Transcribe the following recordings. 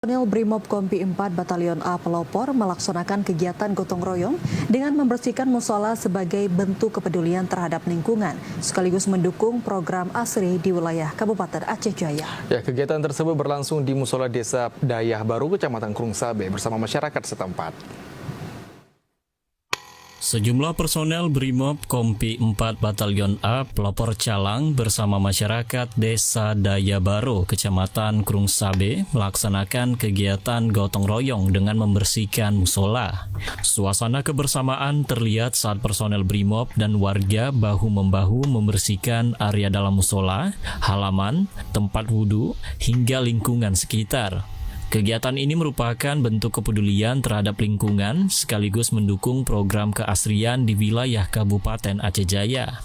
Personil Brimob Kompi 4 Batalion A Pelopor melaksanakan kegiatan gotong royong dengan membersihkan musola sebagai bentuk kepedulian terhadap lingkungan, sekaligus mendukung program ASRI di wilayah Kabupaten Aceh Jaya. Ya, kegiatan tersebut berlangsung di musola Desa Dayah Baru, Kecamatan Krung Sabe bersama masyarakat setempat. Sejumlah personel Brimob Kompi 4 Batalion A Pelopor Calang bersama masyarakat Desa Dayah Baru, Kecamatan Krung Sabe melaksanakan kegiatan gotong royong dengan membersihkan musola. Suasana kebersamaan terlihat saat personel Brimob dan warga bahu-membahu membersihkan area dalam musola, halaman, tempat wudhu, hingga lingkungan sekitar. Kegiatan ini merupakan bentuk kepedulian terhadap lingkungan sekaligus mendukung program keasrian di wilayah Kabupaten Aceh Jaya.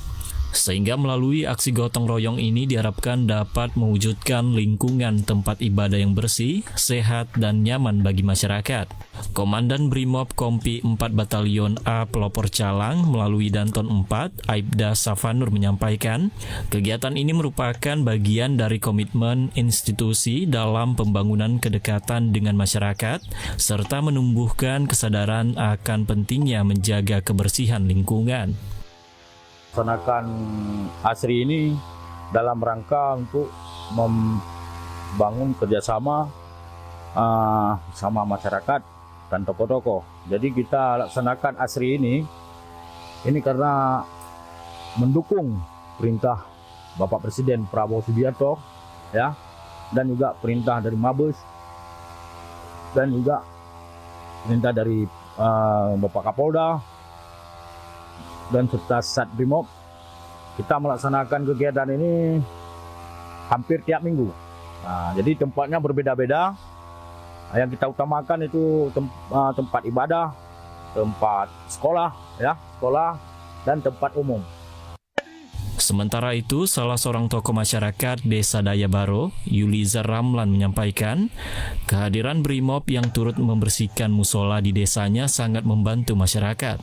Sehingga melalui aksi gotong royong ini diharapkan dapat mewujudkan lingkungan tempat ibadah yang bersih, sehat, dan nyaman bagi masyarakat. Komandan Brimob Kompi 4 Batalion A Pelopor Calang melalui Danton 4, Aibda Safanur menyampaikan, kegiatan ini merupakan bagian dari komitmen institusi dalam pembangunan kedekatan dengan masyarakat, serta menumbuhkan kesadaran akan pentingnya menjaga kebersihan lingkungan. Melaksanakan ASRI ini dalam rangka untuk membangun kerjasama sama masyarakat dan tokoh-tokoh. Jadi kita laksanakan ASRI ini karena mendukung perintah Bapak Presiden Prabowo Subianto, ya, dan juga perintah dari Mabes dan juga perintah dari Bapak Kapolda dan serta Sat Brimob. Kita melaksanakan kegiatan ini hampir tiap minggu. Nah, jadi tempatnya berbeda-beda. Yang kita utamakan itu tempat ibadah, tempat sekolah, dan tempat umum. Sementara itu, salah seorang tokoh masyarakat Desa Dayah Baru, Yuliza Ramlan menyampaikan, kehadiran Brimob yang turut membersihkan musola di desanya sangat membantu masyarakat.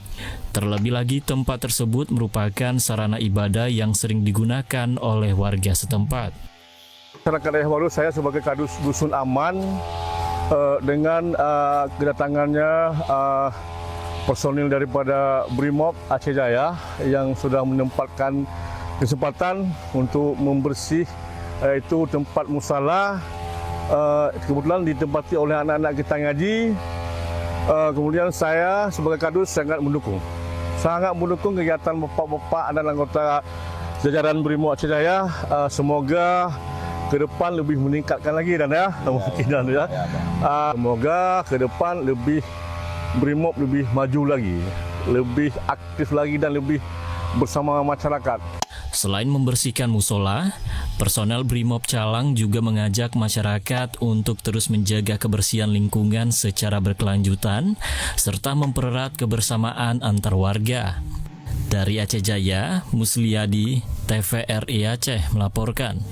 Terlebih lagi, tempat tersebut merupakan sarana ibadah yang sering digunakan oleh warga setempat. Masyarakat Dayah Baru, saya sebagai Kadus Dusun Aman, dengan kedatangannya personil daripada Brimob Aceh Jaya yang sudah menempatkan kesempatan untuk membersih itu tempat musala, kebetulan ditempati oleh anak-anak kita ngaji. Kemudian saya sebagai kadus sangat mendukung kegiatan bapak-bapak dan anggota jajaran Brimob Aceh Jaya. Semoga ke depan lebih meningkatkan lagi dan kemungkinan ya. Semoga ke depan Brimob lebih maju lagi, lebih aktif lagi dan lebih bersama masyarakat. Selain membersihkan musola, personel Brimob Calang juga mengajak masyarakat untuk terus menjaga kebersihan lingkungan secara berkelanjutan, serta mempererat kebersamaan antar warga. Dari Aceh Jaya, Musliadi, TVRI Aceh melaporkan.